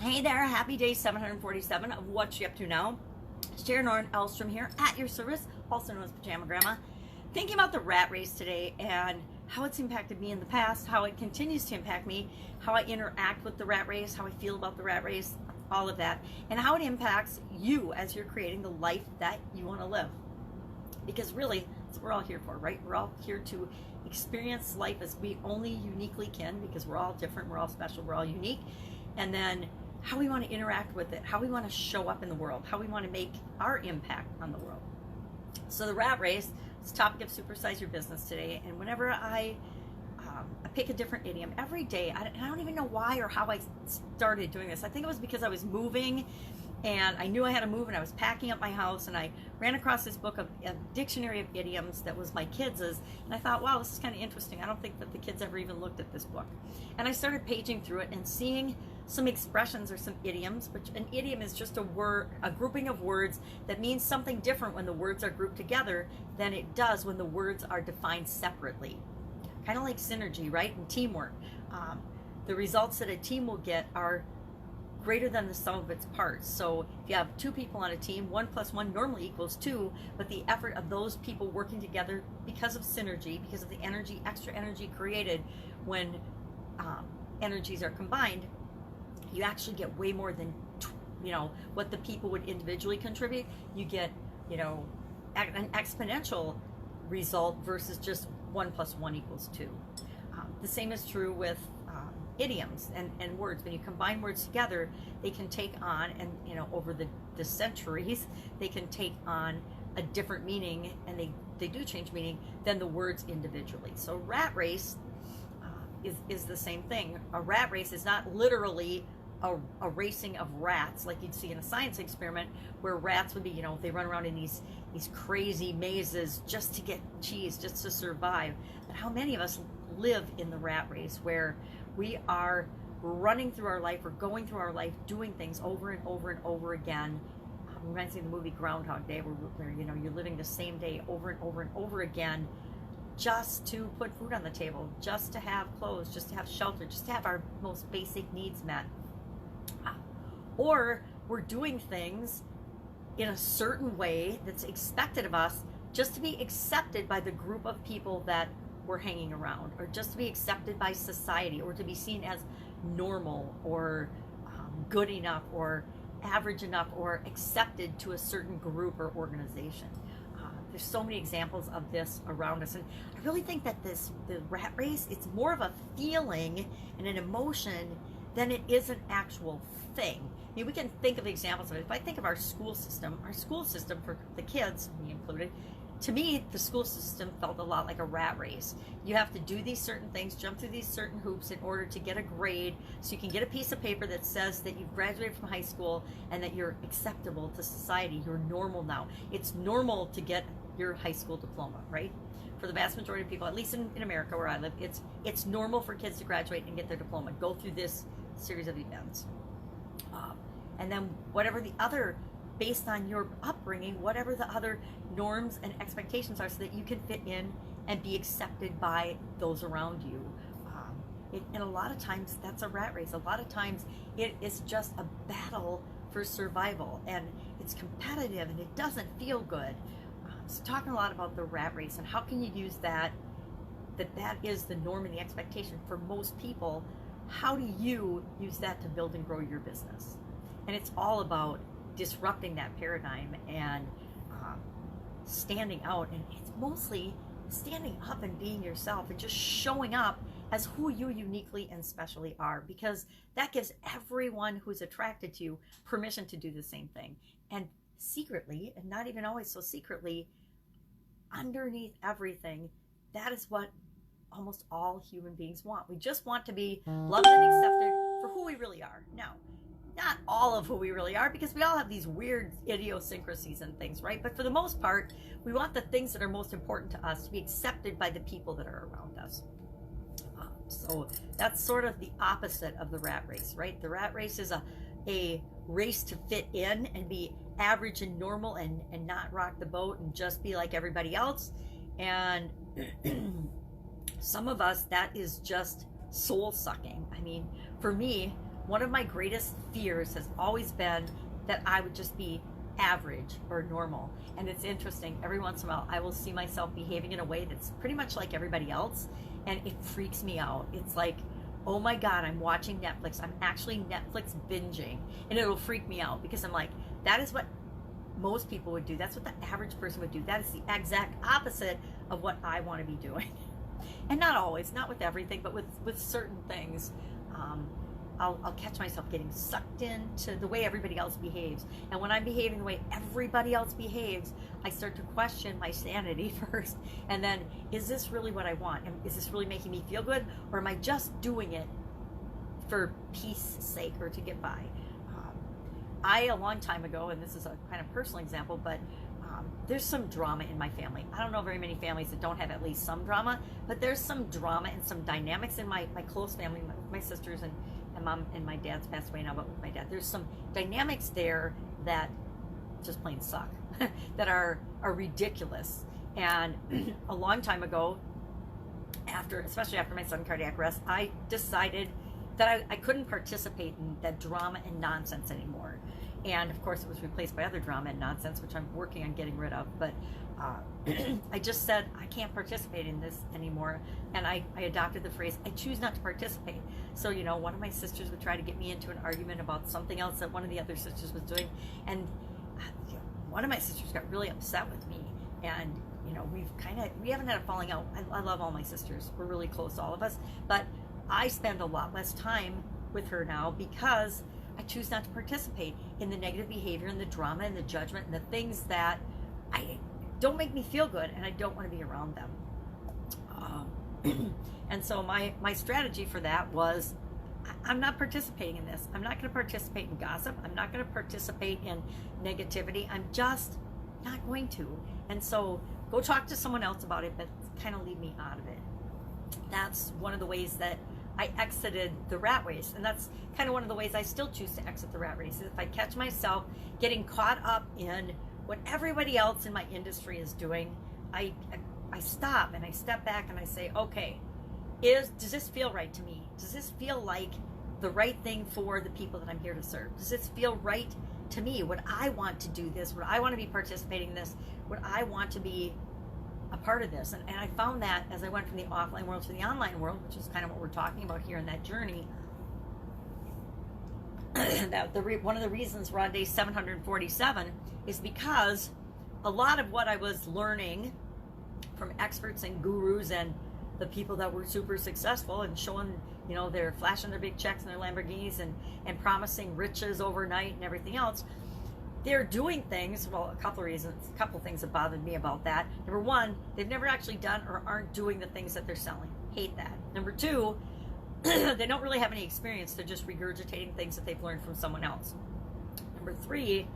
Hey there, happy day 747 of What You Up To Now. Sharon Horne-Ellstrom here at your service, also known as Pajama Grandma. Thinking about the rat race today and how it's impacted me in the past, how it continues to impact me, how I interact with the rat race, how I feel about the rat race, all of that, and how it impacts you as you're creating the life that you want to live. Because really, that's what we're all here for, right? We're all here to experience life as we only uniquely can, because we're all different, we're all special, we're all unique. And then how we want to interact with it, how we want to show up in the world, how we want to make our impact on the world. So the rat race is the topic of Supersize Your Business today. And whenever I pick a different idiom every day, I don't even know why or how I started doing this. I think it was because I was moving and I knew I had to move, and I was packing up my house, and I ran across this book of a dictionary of idioms that was my kids', and I thought, wow, this is kind of interesting. I don't think that the kids ever even looked at this book. And I started paging through it and seeing some expressions or some idioms, which an idiom is just a word, a grouping of words that means something different when the words are grouped together than it does when the words are defined separately. Kind of like synergy, right? And teamwork. The results that a team will get are greater than the sum of its parts. So if you have two people on a team, 1 + 1 normally equals 2, but the effort of those people working together because of synergy, because of the energy, extra energy created when energies are combined, you actually get way more than what the people would individually contribute. You get an exponential result versus just 1 + 1 = 2. The same is true with idioms and words. When you combine words together, they can take on, and over the centuries, they can take on a different meaning, and they do change meaning than the words individually. So rat race is the same thing. A rat race is not literally a racing of rats like you'd see in a science experiment, where rats would be, they run around in these crazy mazes just to get cheese, just to survive. But how many of us live in the rat race where we are running through our life or going through our life doing things over and over and over again? Reminds me of the movie Groundhog Day, where you're living the same day over and over and over again just to put food on the table, just to have clothes, just to have shelter, just to have our most basic needs met. Or we're doing things in a certain way that's expected of us just to be accepted by the group of people that we're hanging around, or just to be accepted by society, or to be seen as normal or good enough or average enough or accepted to a certain group or organization. There's so many examples of this around us, and I really think that the rat race, it's more of a feeling and an emotion than it is an actual thing. I mean, we can think of examples of it. If I think of our school system for the kids, me included, to me, the school system felt a lot like a rat race. You have to do these certain things, jump through these certain hoops in order to get a grade, so you can get a piece of paper that says that you've graduated from high school and that you're acceptable to society. You're normal now. It's normal to get your high school diploma, right? For the vast majority of people, at least in America where I live, it's normal for kids to graduate and get their diploma, go through this series of events. And then whatever the other, based on your upbringing, whatever the other norms and expectations are, so that you can fit in and be accepted by those around you. And a lot of times that's a rat race. A lot of times it is just a battle for survival, and it's competitive and it doesn't feel good. So talking a lot about the rat race and how can you use that is the norm and the expectation for most people. How do you use that to build and grow your business? And it's all about disrupting that paradigm and standing out, and it's mostly standing up and being yourself and just showing up as who you uniquely and specially are, because that gives everyone who's attracted to you permission to do the same thing. And secretly, and not even always so secretly, underneath everything, that is what almost all human beings want. We just want to be loved and accepted for who we really are. Now, not all of who we really are, because we all have these weird idiosyncrasies and things, right? But for the most part, we want the things that are most important to us to be accepted by the people that are around us. So that's sort of the opposite of the rat race, right? The rat race is a race to fit in and be average and normal and not rock the boat and just be like everybody else. And some of us, that is just soul sucking. I mean, for me, one of my greatest fears has always been that I would just be average or normal. And it's interesting, every once in a while I will see myself behaving in a way that's pretty much like everybody else, and it freaks me out. It's like, oh my God, I'm watching Netflix. I'm actually Netflix binging, and it'll freak me out because I'm like, that is what most people would do. That's what the average person would do. That is the exact opposite of what I want to be doing. And not always, not with everything, but with certain things. I'll catch myself getting sucked into the way everybody else behaves. And when I'm behaving the way everybody else behaves, I start to question my sanity first. And then, is this really what I want? And is this really making me feel good? Or am I just doing it for peace sake or to get by? A long time ago, and this is a kind of personal example, but there's some drama in my family. I don't know very many families that don't have at least some drama, but there's some drama and some dynamics in my close family, my sisters and mom, and my dad's passed away now, but with my dad, there's some dynamics there that just plain suck, that are ridiculous. And a long time ago, especially after my sudden cardiac arrest, I decided that I couldn't participate in that drama and nonsense anymore. And of course, it was replaced by other drama and nonsense, which I'm working on getting rid of. But I just said, I can't participate in this anymore. And I adopted the phrase, I choose not to participate. So, one of my sisters would try to get me into an argument about something else that one of the other sisters was doing. And one of my sisters got really upset with me. And, we haven't had a falling out. I love all my sisters. We're really close, all of us. But I spend a lot less time with her now because I choose not to participate in the negative behavior and the drama and the judgment and the things that don't make me feel good, and I don't want to be around them. And so my strategy for that was, I'm not participating in this. I'm not going to participate in gossip. I'm not going to participate in negativity. I'm just not going to. And so go talk to someone else about it, but kind of leave me out of it. That's one of the ways that I exited the rat race. And that's kind of one of the ways I still choose to exit the rat race. If I catch myself getting caught up in what everybody else in my industry is doing, I stop and I step back and I say, okay, does this feel right to me? Does this feel like the right thing for the people that I'm here to serve? Does this feel right to me? Would I want to do this? Would I want to be participating in this? Would I want to be a part of this? And I found that as I went from the offline world to the online world, which is kind of what we're talking about here in that journey, that one of the reasons we're on day 747 is because a lot of what I was learning from experts and gurus and the people that were super successful and showing, they're flashing their big checks and their Lamborghinis and promising riches overnight and everything else, they're doing things, well, a couple things that bothered me about that. Number one, they've never actually done or aren't doing the things that they're selling. Hate that. Number two, they don't really have any experience. They're just regurgitating things that they've learned from someone else. Number three,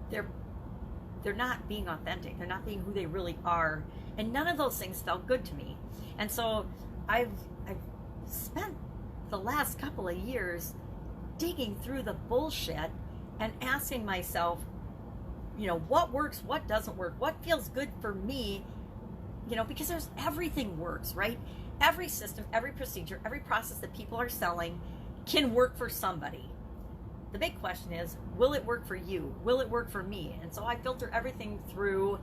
they're not being authentic. They're not being who they really are. And none of those things felt good to me. And so I've spent the last couple of years digging through the bullshit and asking myself, what works, what doesn't work, what feels good for me, because everything works, right? Every system, every procedure, every process that people are selling can work for somebody. The big question is, will it work for you? Will it work for me? And so I filter everything through,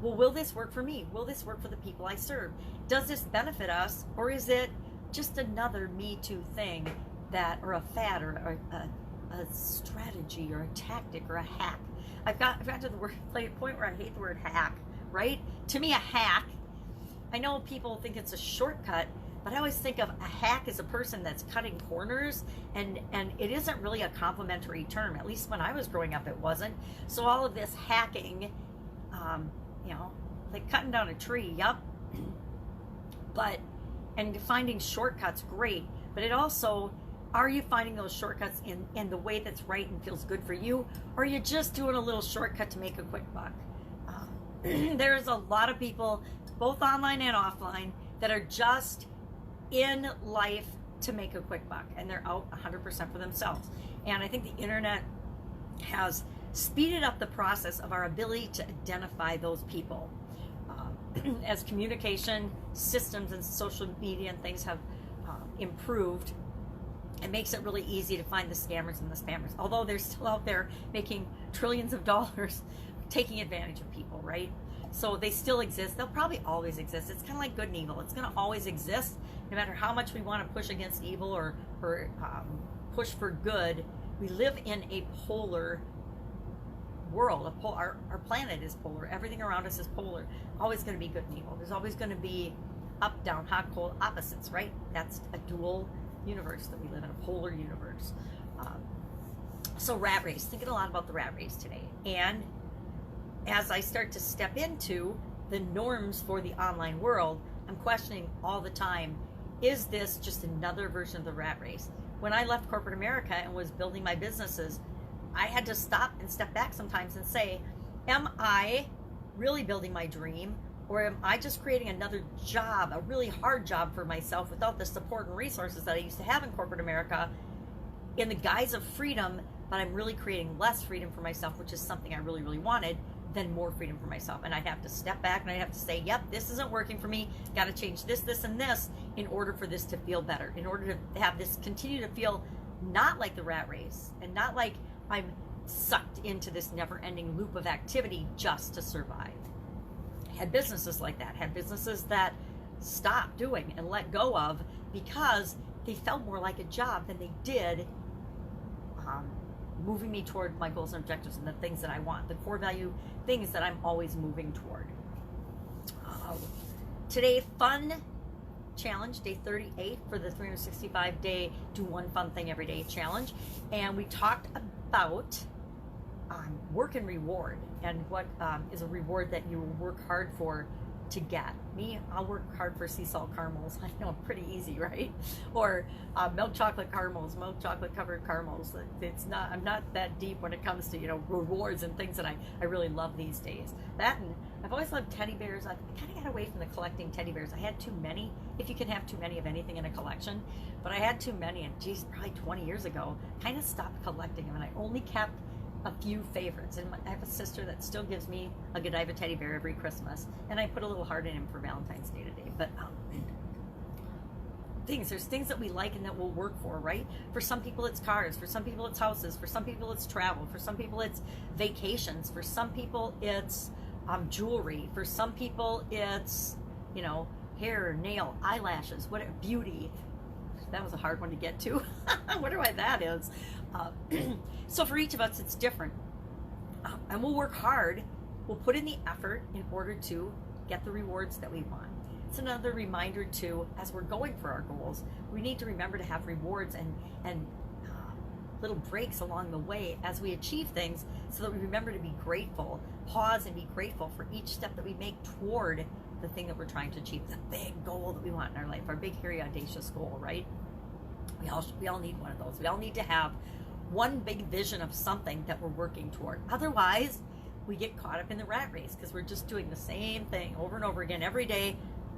well, will this work for me? Will this work for the people I serve? Does this benefit us? Or is it just another Me Too thing or a fad or a strategy or a tactic or a hack? I've got to the point where I hate the word hack, right? To me, a hack, I know people think it's a shortcut, but I always think of a hack as a person that's cutting corners, and it isn't really a complimentary term. At least when I was growing up, it wasn't. So all of this hacking, like cutting down a tree, yup. And finding shortcuts, great. But it also, are you finding those shortcuts in the way that's right and feels good for you? Or are you just doing a little shortcut to make a quick buck? There's a lot of people, both online and offline, that are just in life to make a quick buck, and they're out 100% for themselves. And I think the internet has speeded up the process of our ability to identify those people. As communication systems and social media and things have improved. It makes it really easy to find the scammers and the spammers, although they're still out there making trillions of dollars taking advantage of people, right? So they still exist. They'll probably always exist. It's kind of like good and evil. It's going to always exist, no matter how much we want to push against evil or push for good. We live in a polar world. Our planet is polar. Everything around us is polar. Always going to be good and evil. There's always going to be up, down, hot, cold, opposites, right? That's a dual universe that we live in, a polar universe. So rat race, thinking a lot about the rat race today. And as I start to step into the norms for the online world, I'm questioning all the time, is this just another version of the rat race? When I left corporate America and was building my businesses, I had to stop and step back sometimes and say, am I really building my dream? Or am I just creating another job, a really hard job for myself without the support and resources that I used to have in corporate America in the guise of freedom, but I'm really creating less freedom for myself, which is something I really, really wanted, than more freedom for myself. And I'd have to step back and I'd have to say, yep, this isn't working for me. Got to change this, this, and this in order for this to feel better, in order to have this continue to feel not like the rat race and not like I'm sucked into this never-ending loop of activity just to survive. Had businesses like that, had businesses that stopped doing and let go of because they felt more like a job than they did moving me toward my goals and objectives and the things that I want, the core value things that I'm always moving toward. Today, fun challenge, day 38 for the 365-day do one fun thing every day challenge. And we talked about work and reward, and what is a reward that you work hard for to get. Me, I'll work hard for sea salt caramels. I know, pretty easy, right? Or milk chocolate caramels, milk chocolate covered caramels. It's not, I'm not that deep when it comes to, rewards and things that I really love these days. That, and I've always loved teddy bears. I kind of got away from the collecting teddy bears. I had too many, if you can have too many of anything in a collection, but I had too many, and geez, probably 20 years ago, kind of stopped collecting them, and I only kept a few favorites. And I have a sister that still gives me a Godiva teddy bear every Christmas, and I put a little heart in him for Valentine's Day today. But there's things that we like and that we'll work for, right? For some people it's cars, for some people it's houses, for some people it's travel, for some people it's vacations, for some people it's jewelry, for some people it's hair, nail, eyelashes, whatever, beauty. That was a hard one to get to. I wonder why that is. So for each of us, it's different. And we'll work hard. We'll put in the effort in order to get the rewards that we want. It's another reminder too, as we're going for our goals, we need to remember to have rewards and little breaks along the way as we achieve things, so that we remember to be grateful, pause and be grateful for each step that we make toward the thing that we're trying to achieve, the big goal that we want in our life, our big, hairy, audacious goal, right? We all need one of those. We all need to have one big vision of something that we're working toward. Otherwise, we get caught up in the rat race because we're just doing the same thing over and over again every day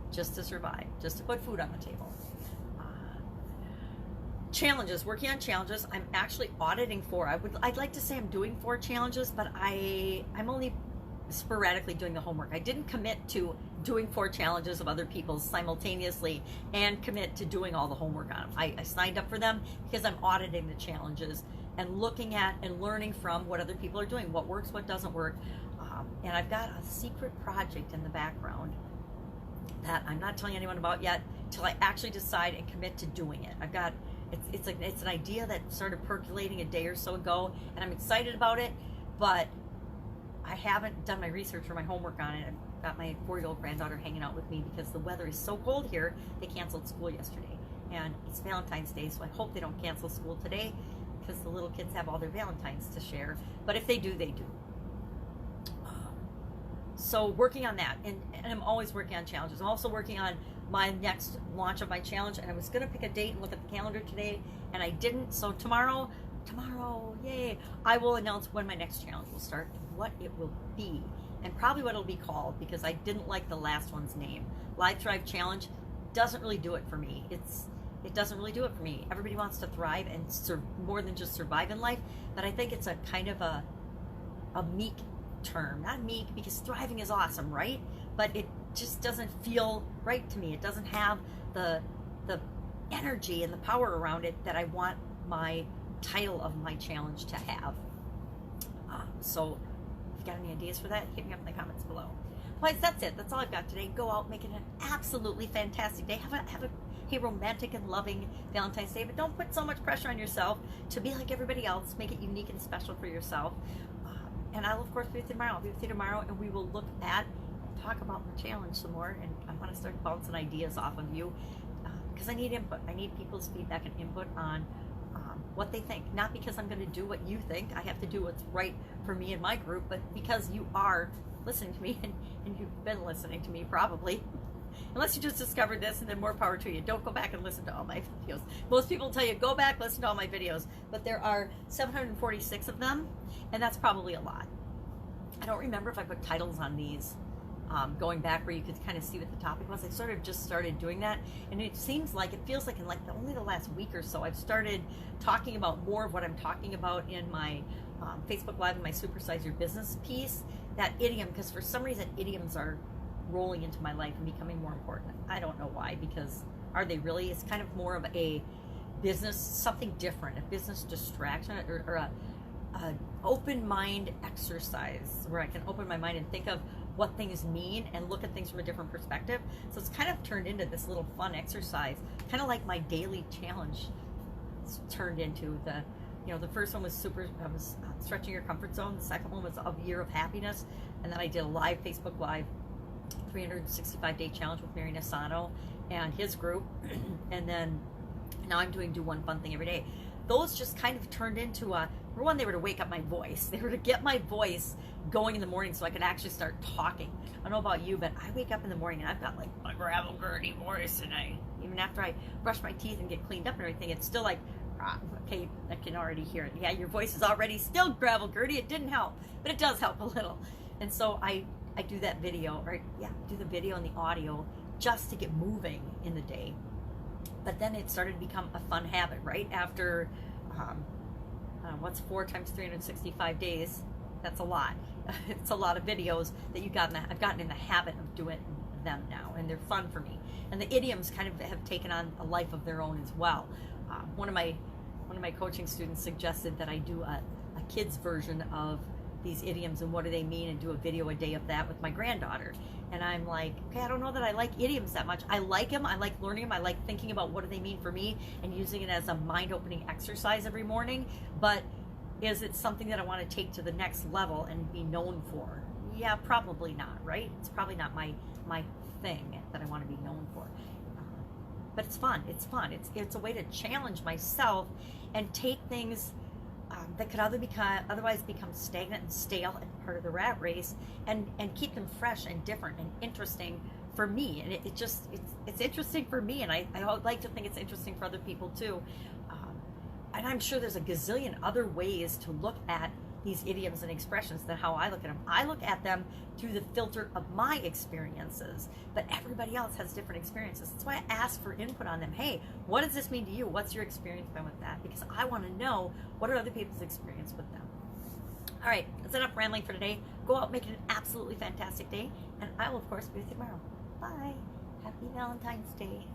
just to survive, just to put food on the table. Challenges, working on challenges. I'm actually auditing 4. I'd like to say I'm doing 4 challenges, but I'm only sporadically doing the homework. I didn't commit to doing 4 challenges of other people's simultaneously and commit to doing all the homework on them. I signed up for them because I'm auditing the challenges and looking at and learning from what other people are doing, what works, what doesn't work. And I've got a secret project in the background that I'm not telling anyone about yet till I actually decide and commit to doing it. It's an idea that started percolating a day or so ago, and I'm excited about it, but I haven't done my research or my homework on it. I've got my 4-year-old granddaughter hanging out with me because the weather is so cold here. They canceled school yesterday, and it's Valentine's Day, so I hope they don't cancel school today because the little kids have all their Valentines to share. But if they do, they do. So working on that, and I'm always working on challenges. I'm also working on my next launch of my challenge, and I was going to pick a date and look at the calendar today, and I didn't. So tomorrow, yay, I will announce when my next challenge will start and what it will be, and probably what it'll be called, because I didn't like the last one's name. Live Thrive Challenge doesn't really do it for me. It doesn't really do it for me. Everybody wants to thrive and more than just survive in life, but I think it's a kind of a meek term. Not meek, because thriving is awesome, right? But it just doesn't feel right to me. It doesn't have the energy and the power around it that I want my title of my challenge to have. So if you got any ideas for that, hit me up in the comments below. Otherwise, that's it. That's all I've got today. Go out, make it an absolutely fantastic day. Have a romantic and loving Valentine's Day, but don't put so much pressure on yourself to be like everybody else. Make it unique and special for yourself. And I'll, of course, be with you tomorrow. I'll be with you tomorrow, and we will look at and talk about the challenge some more. And I want to start bouncing ideas off of you because I need input. I need people's feedback and input on what they think. Not because I'm going to do what you think. I have to do what's right for me and my group, but because you are listening to me, and you've been listening to me probably. Unless you just discovered this, and then more power to you. Don't go back and listen to all my videos. Most people tell you, go back, listen to all my videos. But there are 746 of them, and that's probably a lot. I don't remember if I put titles on these going back where you could kind of see what the topic was. I sort of just started doing that, and it feels like in like only the last week or so, I've started talking about more of what I'm talking about in my Facebook Live and my Supersize Your Business piece. That idiom, because for some reason idioms are rolling into my life and becoming more important. I don't know why, because are they really? It's kind of more of a business, something different, a business distraction, or a open mind exercise where I can open my mind and think of what things mean and look at things from a different perspective. So it's kind of turned into this little fun exercise, kind of like my daily challenge. It's turned into the first one was stretching your comfort zone. The second one was a year of happiness, and then I did a live Facebook Live 365-day challenge with Mary Nasano and his group, and then now I'm doing do one fun thing every day. Those just kind of turned into for one, they were to wake up my voice. They were to get my voice going in the morning so I could actually start talking. I don't know about you, but I wake up in the morning and I've got like my gravel gurdy voice, and even after I brush my teeth and get cleaned up and everything, it's still like, okay, I can already hear it. Yeah, your voice is already still gravel gurdy. It didn't help, but it does help a little. And so I do that video, do the video and the audio just to get moving in the day. But then it started to become a fun habit, right? After, what's 4 times 365 days? That's a lot. It's a lot of videos that I've gotten in the habit of doing them now, and they're fun for me. And the idioms kind of have taken on a life of their own as well. One of my coaching students suggested that I do a kid's version of these idioms and what do they mean, and do a video a day of that with my granddaughter. And I'm like, okay, I don't know that I like idioms that much. I like them, I like learning them, I like thinking about what do they mean for me and using it as a mind-opening exercise every morning, but is it something that I want to take to the next level and be known for? Yeah, probably not, right? It's probably not my thing that I want to be known for. But it's fun. It's a way to challenge myself and take things that could otherwise become stagnant and stale and part of the rat race, and keep them fresh and different and interesting for me. And it's interesting for me, and I like to think it's interesting for other people too. And I'm sure there's a gazillion other ways to look at these idioms and expressions than how I look at them. I look at them through the filter of my experiences, but everybody else has different experiences. That's why I ask for input on them. Hey, what does this mean to you? What's your experience been with that? Because I want to know what are other people's experience with them. All right, that's enough rambling for today. Go out, make it an absolutely fantastic day, and I will, of course, be with you tomorrow. Bye. Happy Valentine's Day.